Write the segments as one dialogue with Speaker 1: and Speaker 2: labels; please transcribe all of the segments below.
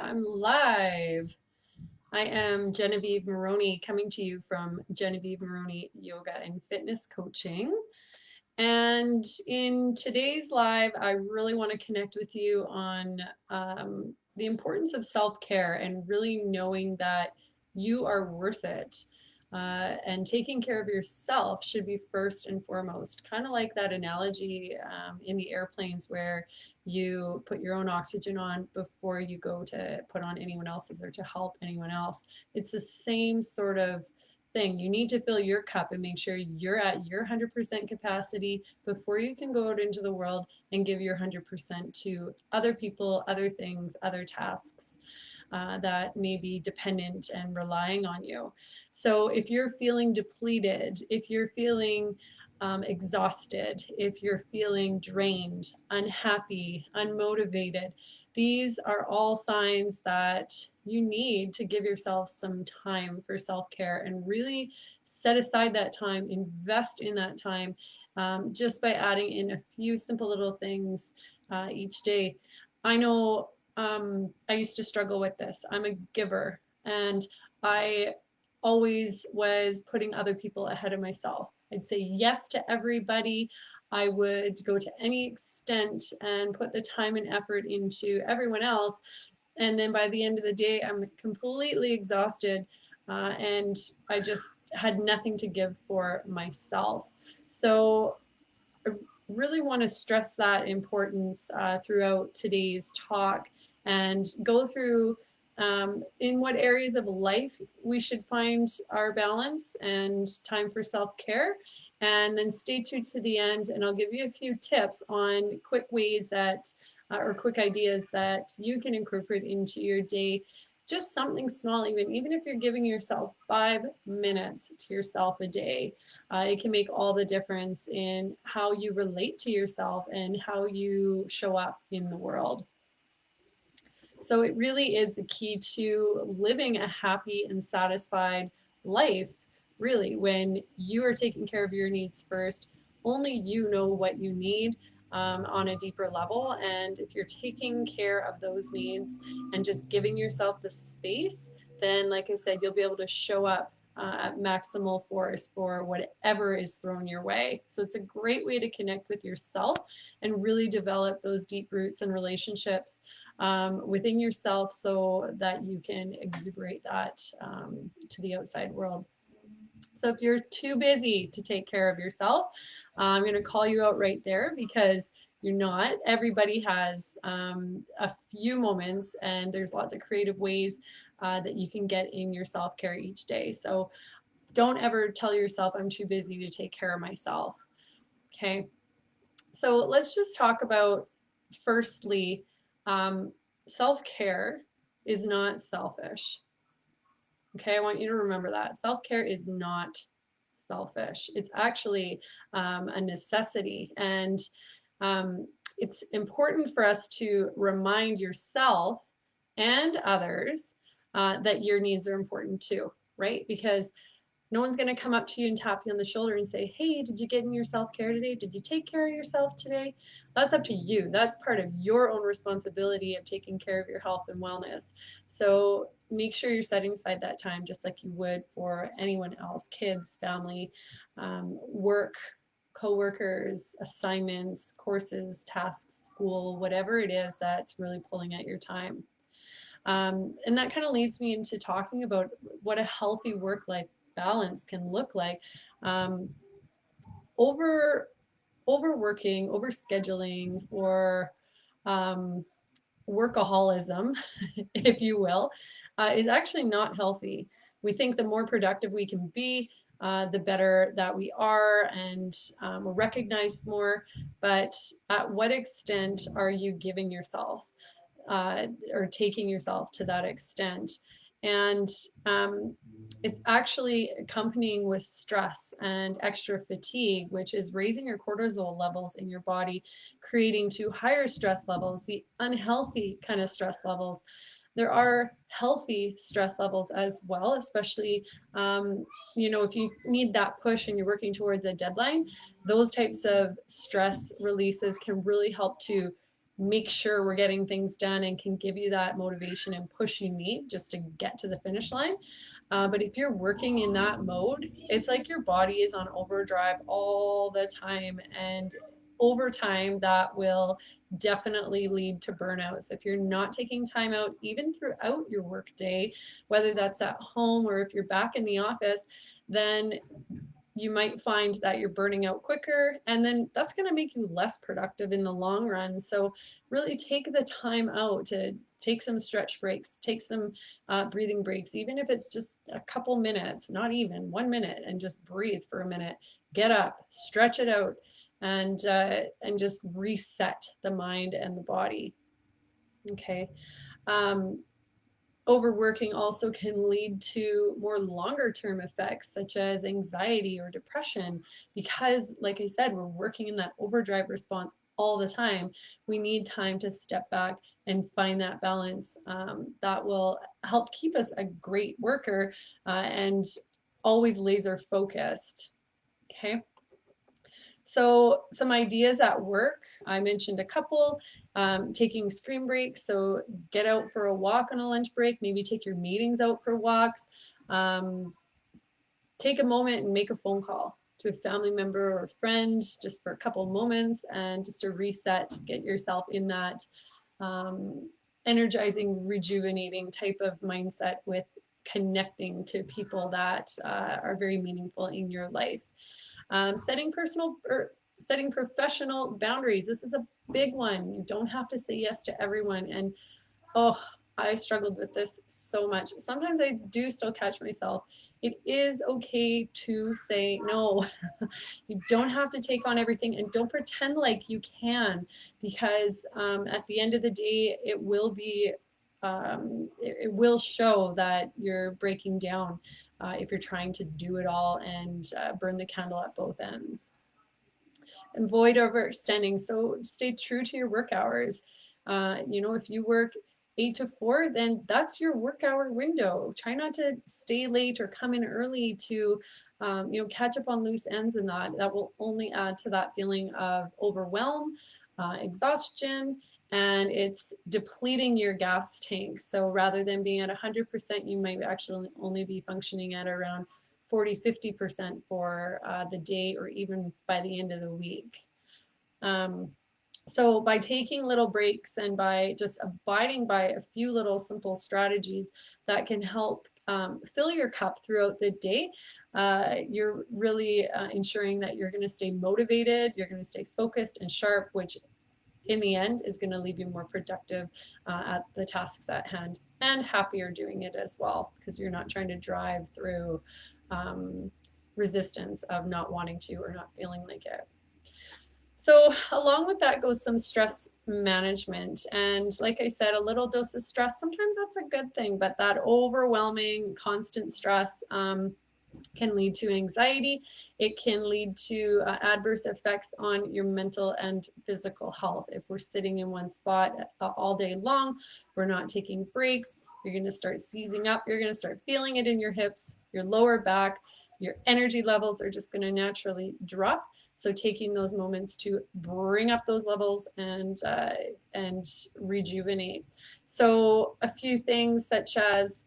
Speaker 1: I'm live. I am Genevieve Morrone coming to you from Genevieve Morrone Yoga and Fitness Coaching. And in today's live, I really want to connect with you on the importance of self-care and really knowing that you are worth it. And taking care of yourself should be first and foremost. Kind of like that analogy in the airplanes where you put your own oxygen on before you go to put on anyone else's or to help anyone else. It's the same sort of thing. You need to fill your cup and make sure you're at your 100% capacity before you can go out into the world and give your 100% to other people, other things, other tasks that may be dependent and relying on you. So if you're feeling depleted, if you're feeling exhausted, if you're feeling drained, unhappy, unmotivated, these are all signs that you need to give yourself some time for self-care and really set aside that time, invest in that time just by adding in a few simple little things each day. I know I used to struggle with this. I'm a giver, and I always was putting other people ahead of myself. I'd say yes to everybody. I would go to any extent and put the time and effort into everyone else. And then by the end of the day, I'm completely exhausted and I just had nothing to give for myself. So I really want to stress that importance throughout today's talk and go through in what areas of life we should find our balance and time for self-care. And then stay tuned to the end and I'll give you a few tips on quick ways that or quick ideas that you can incorporate into your day. Just something small, even if you're giving yourself 5 minutes to yourself a day, it can make all the difference in how you relate to yourself and how you show up in the world. So it really is the key to living a happy and satisfied life, really, when you are taking care of your needs first. Only you know what you need on a deeper level. And if you're taking care of those needs and just giving yourself the space, then, like I said, you'll be able to show up at maximal force for whatever is thrown your way. So it's a great way to connect with yourself and really develop those deep roots and relationships within yourself so that you can exuberate that to the outside world. So if you're too busy to take care of yourself, I'm going to call you out right there because you're not. Everybody has a few moments and there's lots of creative ways that you can get in your self-care each day. So don't ever tell yourself I'm too busy to take care of myself. Okay. So let's just talk about firstly, self-care is not selfish. Okay, I want you to remember that. Self-care is not selfish. It's actually a necessity. And it's important for us to remind yourself and others that your needs are important too, right? Because no one's going to come up to you and tap you on the shoulder and say, hey, did you get in your self-care today? Did you take care of yourself today? That's up to you. That's part of your own responsibility of taking care of your health and wellness. So make sure you're setting aside that time just like you would for anyone else, kids, family, work, co-workers, assignments, courses, tasks, school, whatever it is that's really pulling at your time. And that kind of leads me into talking about what a healthy work-life balance can look like. Overworking, overscheduling, or workaholism, if you will, is actually not healthy. We think the more productive we can be, the better that we are, and we're recognized more. But at what extent are you giving yourself or taking yourself to that extent? And it's actually accompanying with stress and extra fatigue, which is raising your cortisol levels in your body, creating to higher stress levels, the unhealthy kind of stress levels. There are healthy stress levels as well, especially, if you need that push and you're working towards a deadline, those types of stress releases can really help to make sure we're getting things done and can give you that motivation and push you need just to get to the finish line. But if you're working in that mode, it's like your body is on overdrive all the time. And over time, that will definitely lead to burnout. So if you're not taking time out, even throughout your workday, whether that's at home or if you're back in the office, then you might find that you're burning out quicker, and then that's going to make you less productive in the long run. So really take the time out to take some stretch breaks, take some breathing breaks, even if it's just a couple minutes, not even 1 minute, and just breathe for a minute. Get up, stretch it out, and just reset the mind and the body. Okay. Um, Overworking also can lead to more longer term effects such as anxiety or depression because, like I said, we're working in that overdrive response all the time. We need time to step back and find that balance that will help keep us a great worker and always laser focused. Okay. So some ideas at work, I mentioned a couple, taking screen breaks. So get out for a walk on a lunch break, maybe take your meetings out for walks. Take a moment and make a phone call to a family member or friend just for a couple moments and just to reset, get yourself in that energizing, rejuvenating type of mindset with connecting to people that are very meaningful in your life. Setting professional boundaries. This is a big one. You don't have to say yes to everyone. And oh, I struggled with this so much. Sometimes I do still catch myself. It is okay to say no. You don't have to take on everything, and don't pretend like you can, because at the end of the day, it will be it will show that you're breaking down if you're trying to do it all and burn the candle at both ends. Avoid overextending. So stay true to your work hours. If you work 8 to 4, then that's your work hour window. Try not to stay late or come in early to catch up on loose ends, and that will only add to that feeling of overwhelm, exhaustion, and it's depleting your gas tank. So rather than being at 100%, you might actually only be functioning at around 40-50% for the day or even by the end of the week. So by taking little breaks and by just abiding by a few little simple strategies that can help fill your cup throughout the day, you're really ensuring that you're going to stay motivated, you're going to stay focused and sharp, which in the end is going to leave you more productive at the tasks at hand and happier doing it as well, because you're not trying to drive through resistance of not wanting to or not feeling like it. So along with that goes some stress management. And like I said, a little dose of stress, sometimes that's a good thing, but that overwhelming constant stress can lead to anxiety. It can lead to adverse effects on your mental and physical health. If we're sitting in one spot all day long, we're not taking breaks, you're going to start seizing up, you're going to start feeling it in your hips, your lower back, your energy levels are just going to naturally drop. So taking those moments to bring up those levels and rejuvenate. So a few things such as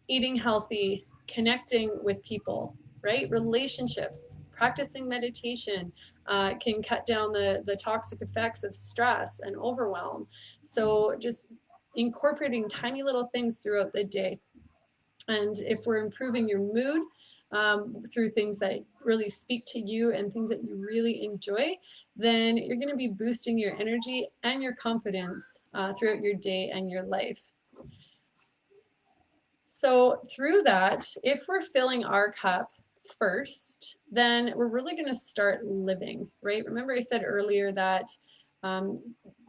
Speaker 1: eating healthy, connecting with people, right? Relationships, practicing meditation can cut down the toxic effects of stress and overwhelm. So just incorporating tiny little things throughout the day. And if we're improving your mood through things that really speak to you and things that you really enjoy, then you're going to be boosting your energy and your confidence throughout your day and your life. So through that, if we're filling our cup first, then we're really going to start living, right? Remember I said earlier that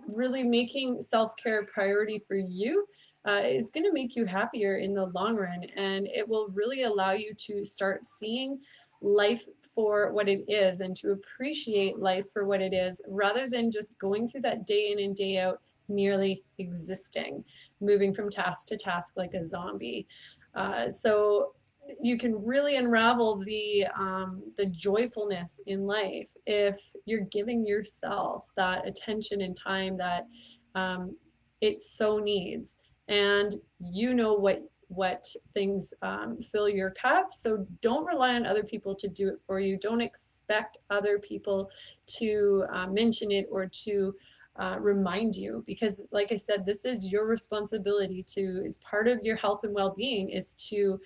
Speaker 1: really making self-care a priority for you is going to make you happier in the long run, and it will really allow you to start seeing life for what it is and to appreciate life for what it is, rather than just going through that day in and day out merely existing, moving from task to task like a zombie. So you can really unravel the joyfulness in life if you're giving yourself that attention and time that it so needs. And you know what things fill your cup. So don't rely on other people to do it for you. Don't expect other people to mention it or to remind you, because like I said, this is your responsibility to, as part of your health and well-being, is to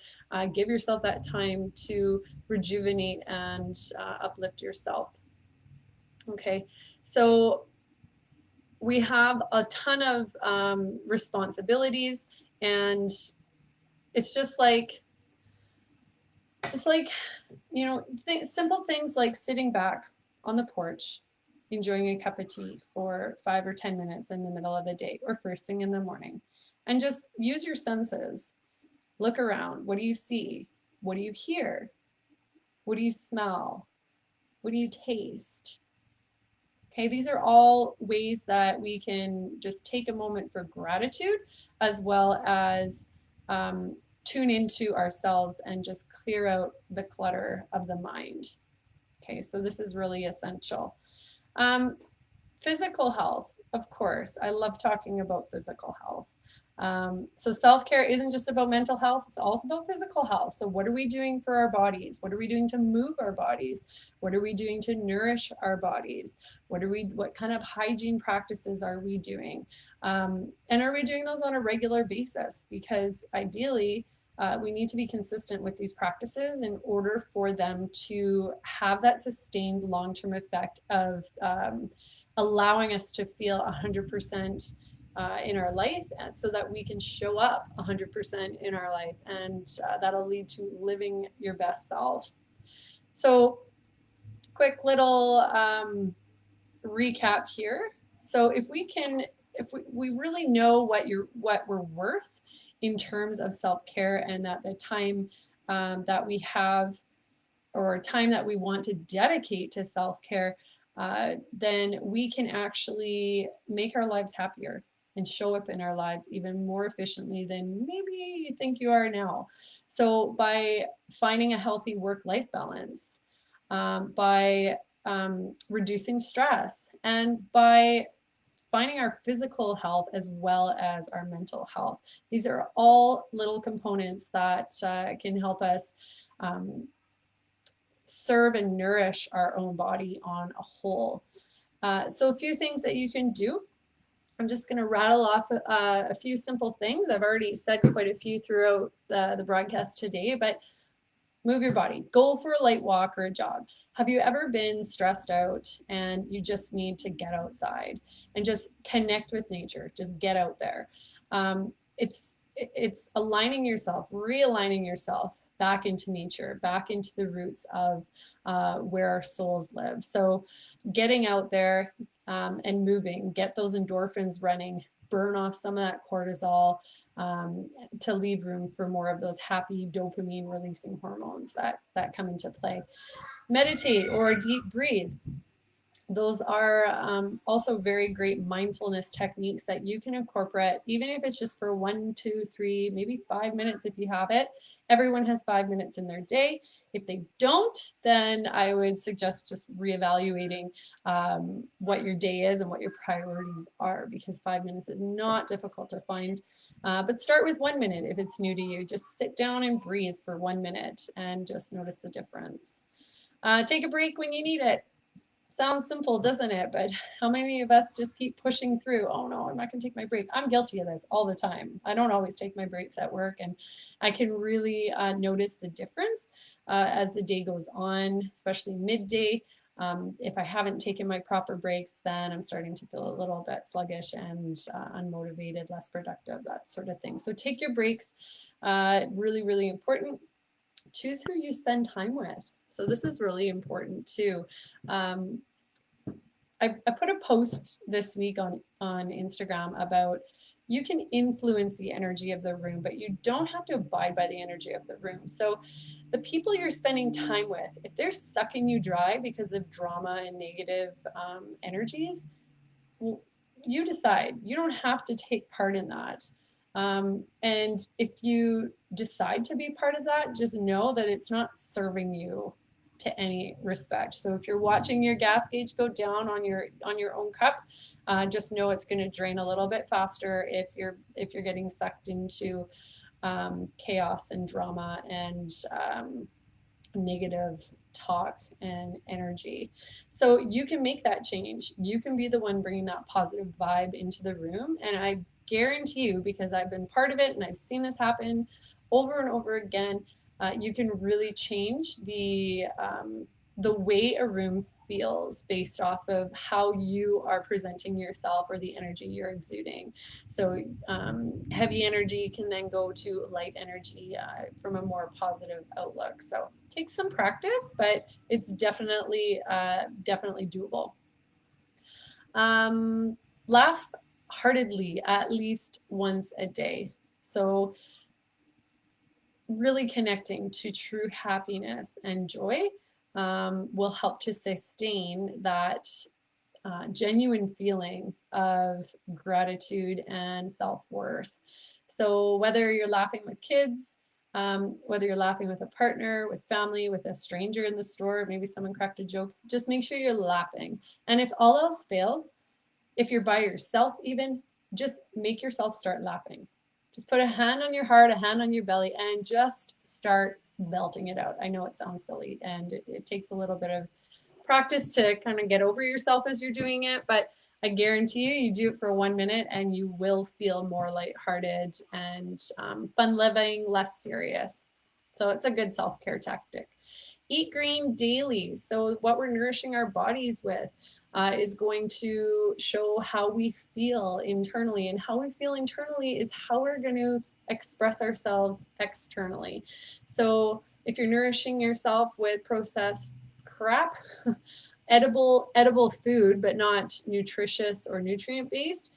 Speaker 1: give yourself that time to rejuvenate and uplift yourself. Okay, so we have a ton of responsibilities, and it's just like, it's like, you know, simple things like sitting back on the porch, enjoying a cup of tea for 5 or 10 minutes in the middle of the day or first thing in the morning, and just use your senses. Look around. What do you see? What do you hear? What do you smell? What do you taste? Okay, these are all ways that we can just take a moment for gratitude, as well as tune into ourselves and just clear out the clutter of the mind. Okay, so this is really essential. Physical health, of course. I love talking about physical health. So self-care isn't just about mental health, it's also about physical health. So what are we doing for our bodies? What are we doing to move our bodies? What are we doing to nourish our bodies? What kind of hygiene practices are we doing? And are we doing those on a regular basis? Because ideally, we need to be consistent with these practices in order for them to have that sustained long-term effect of allowing us to feel 100% in our life, so that we can show up 100% in our life, and that'll lead to living your best self. So quick little recap here. So if we really know what we're worth in terms of self-care, and that the time that we have, or time that we want to dedicate to self-care, then we can actually make our lives happier and show up in our lives even more efficiently than maybe you think you are now. So by finding a healthy work-life balance, by reducing stress, and by finding our physical health as well as our mental health. These are all little components that can help us serve and nourish our own body on a whole. So a few things that you can do. I'm just going to rattle off a few simple things. I've already said quite a few throughout the broadcast today, but move your body. Go for a light walk or a jog. Have you ever been stressed out and you just need to get outside and just connect with nature? Just get out there. It's aligning yourself, realigning yourself back into nature, back into the roots of where our souls live. So getting out there and moving, get those endorphins running, burn off some of that cortisol, to leave room for more of those happy dopamine releasing hormones that come into play. Meditate or deep breathe. Those are also very great mindfulness techniques that you can incorporate, even if it's just for 1, 2, 3, maybe 5 minutes if you have it. Everyone has 5 minutes in their day. If they don't, then I would suggest just reevaluating what your day is and what your priorities are, because 5 minutes is not difficult to find. But start with 1 minute if it's new to you. Just sit down and breathe for 1 minute and just notice the difference. Take a break when you need it. Sounds simple, doesn't it? But how many of us just keep pushing through? Oh no, I'm not going to take my break. I'm guilty of this all the time. I don't always take my breaks at work, and I can really notice the difference as the day goes on, especially midday. If I haven't taken my proper breaks, then I'm starting to feel a little bit sluggish and unmotivated, less productive, that sort of thing. So take your breaks. Really, really important. Choose who you spend time with. So this is really important too. I put a post this week on Instagram about, you can influence the energy of the room, but you don't have to abide by the energy of the room. So the people you're spending time with, if they're sucking you dry because of drama and negative energies, well, you decide. You don't have to take part in that. And if you decide to be part of that, just know that it's not serving you to any respect. So if you're watching your gas gauge go down on your own cup, just know it's going to drain a little bit faster if you're getting sucked into chaos and drama and negative talk and energy. So you can make that change. You can be the one bringing that positive vibe into the room. And I guarantee you, because I've been part of it and I've seen this happen over and over again, you can really change the way a room feels based off of how you are presenting yourself or the energy you're exuding. So heavy energy can then go to light energy from a more positive outlook. So it takes some practice, but it's definitely definitely doable. Laugh heartedly at least once a day. So really connecting to true happiness and joy will help to sustain that genuine feeling of gratitude and self-worth. So whether you're laughing with kids, whether you're laughing with a partner, with family, with a stranger in the store, maybe someone cracked a joke, just make sure you're laughing. And if all else fails, if you're by yourself even, just make yourself start laughing. Just put a hand on your heart, a hand on your belly, and just start belting it out. I know it sounds silly, and it takes a little bit of practice to kind of get over yourself as you're doing it, but I guarantee you, you do it for 1 minute and you will feel more lighthearted and fun living, less serious. So it's a good self-care tactic. Eat green daily. So what we're nourishing our bodies with is going to show how we feel internally, and how we feel internally is how we're going to express ourselves externally. So if you're nourishing yourself with processed crap, edible food, but not nutritious or nutrient based,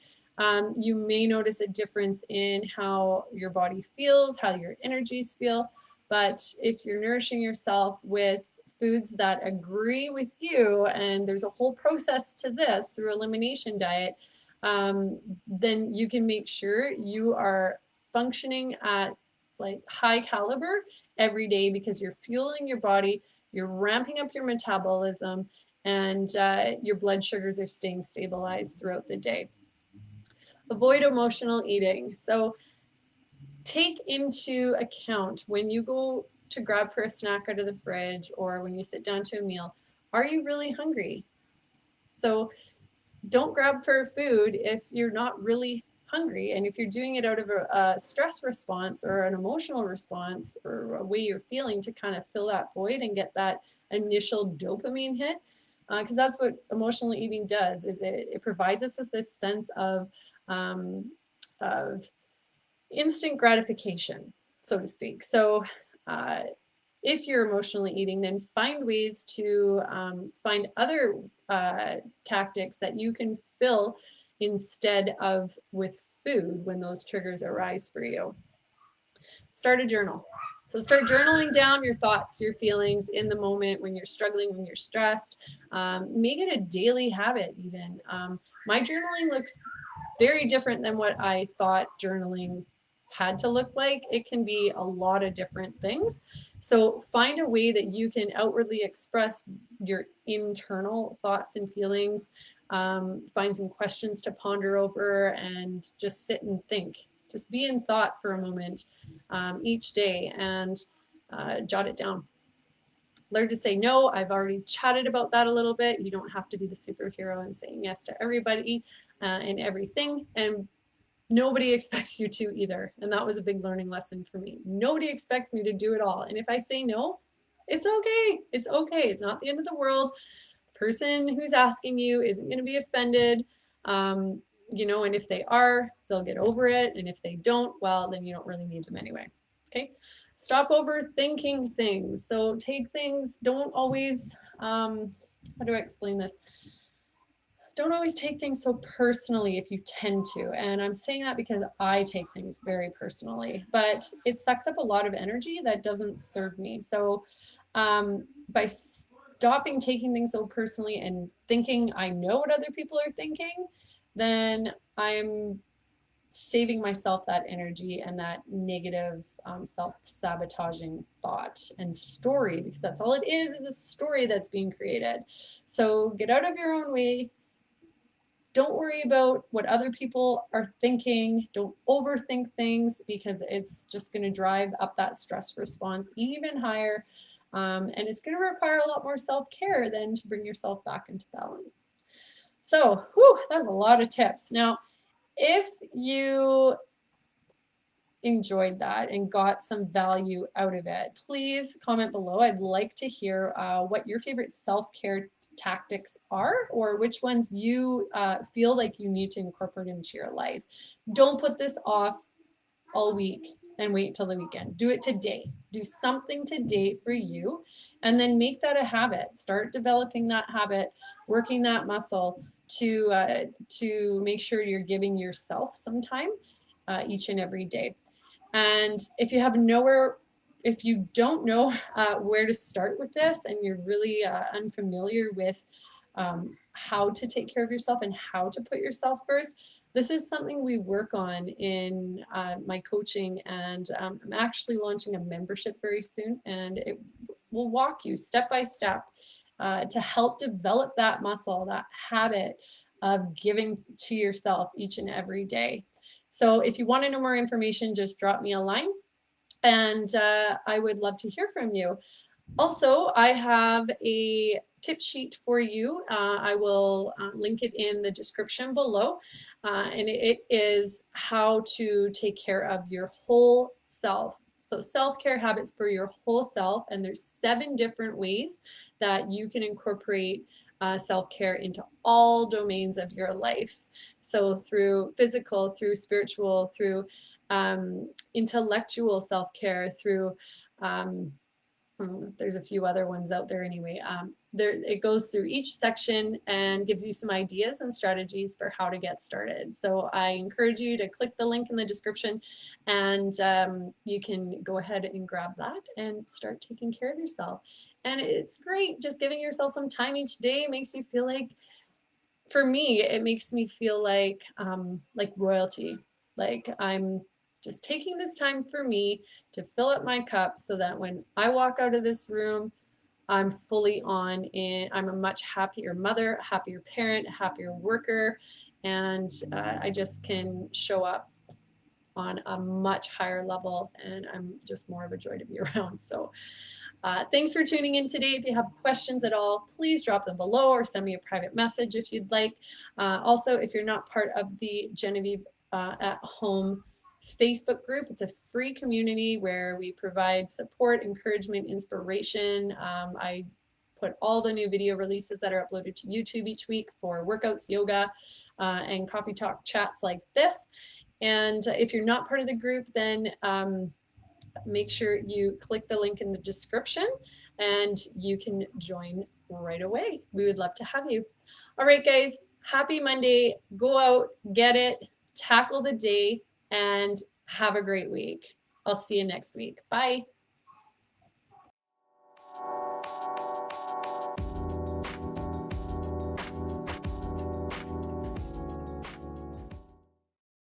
Speaker 1: you may notice a difference in how your body feels, how your energies feel. But if you're nourishing yourself with foods that agree with you, and there's a whole process to this through elimination diet, then you can make sure you are functioning at like high caliber every day, because you're fueling your body, you're ramping up your metabolism, and your blood sugars are staying stabilized throughout the day. Avoid emotional eating. So take into account when you go to grab for a snack out of the fridge, or when you sit down to a meal, are you really hungry? So don't grab for food if you're not really hungry. And if you're doing it out of a stress response or an emotional response or a way you're feeling to kind of fill that void and get that initial dopamine hit, because that's what emotional eating does, is it provides us with this sense of instant gratification, so to speak. So if you're emotionally eating, then find ways to find other tactics that you can fill instead of with food when those triggers arise for you. Start a journal. So start journaling down your thoughts, your feelings in the moment when you're struggling, when you're stressed. Make it a daily habit even. My journaling looks very different than what I thought journaling had to look like. It can be a lot of different things. So find a way that you can outwardly express your internal thoughts and feelings. Find some questions to ponder over and just sit and think. Just be in thought for a moment each day and jot it down. Learn to say no. I've already chatted about that a little bit. You don't have to be the superhero and saying yes to everybody and everything. And nobody expects you to either. And that was a big learning lesson for me. Nobody expects me to do it all. And if I say no, it's okay. It's okay. It's not the end of the world. The person who's asking you isn't going to be offended. You know, and if they are, they'll get over it. And if they don't, well, then you don't really need them anyway. Okay. Stop overthinking things. So take things, don't always, how do I explain this? Don't always take things so personally if you tend to. And I'm saying that because I take things very personally, but it sucks up a lot of energy that doesn't serve me. So by stopping taking things so personally and thinking I know what other people are thinking, then I'm saving myself that energy and that negative self-sabotaging thought and story, because that's all it is a story that's being created. So get out of your own way. Don't worry about what other people are thinking. Don't overthink things, because it's just going to drive up that stress response even higher. And it's going to require a lot more self-care than to bring yourself back into balance. So, that's a lot of tips. Now, if you enjoyed that and got some value out of it, please comment below. I'd like to hear what your favorite self-care tactics are, or which ones you feel like you need to incorporate into your life. Don't put this off all week and wait till the weekend. Do it today. Do something today for you, and then make that a habit. Start developing that habit, working that muscle to make sure you're giving yourself some time each and every day. And if you don't know where to start with this, and you're really unfamiliar with how to take care of yourself and how to put yourself first, this is something we work on in my coaching, and I'm actually launching a membership very soon, and it will walk you step by step to help develop that muscle, that habit of giving to yourself each and every day. So if you want to know more information, just drop me a line, and I would love to hear from you. Also, I have a tip sheet for you. I will link it in the description below. And it is how to take care of your whole self. So self-care habits for your whole self. And there's 7 different ways that you can incorporate self-care into all domains of your life. So through physical, through spiritual, through intellectual self-care, through there's a few other ones out there anyway. It goes through each section and gives you some ideas and strategies for how to get started. So I encourage you to click the link in the description, and you can go ahead and grab that and start taking care of yourself. And it's great. Just giving yourself some time each day makes you feel like, for me, it makes me feel like royalty. Like I'm just taking this time for me to fill up my cup, so that when I walk out of this room, I'm fully on in. I'm a much happier mother, a happier parent, a happier worker, and I just can show up on a much higher level, and I'm just more of a joy to be around. So thanks for tuning in today. If you have questions at all, please drop them below or send me a private message if you'd like. Also, if you're not part of the Genevieve at Home Facebook group, it's a free community where we provide support, encouragement, inspiration. I put all the new video releases that are uploaded to YouTube each week for workouts, yoga, and coffee talk chats like this. And if you're not part of the group, then make sure you click the link in the description and you can join right away. We would love to have you. All right, guys, happy Monday. Go out, get it, tackle the day, and have a great week. I'll see you next week. Bye.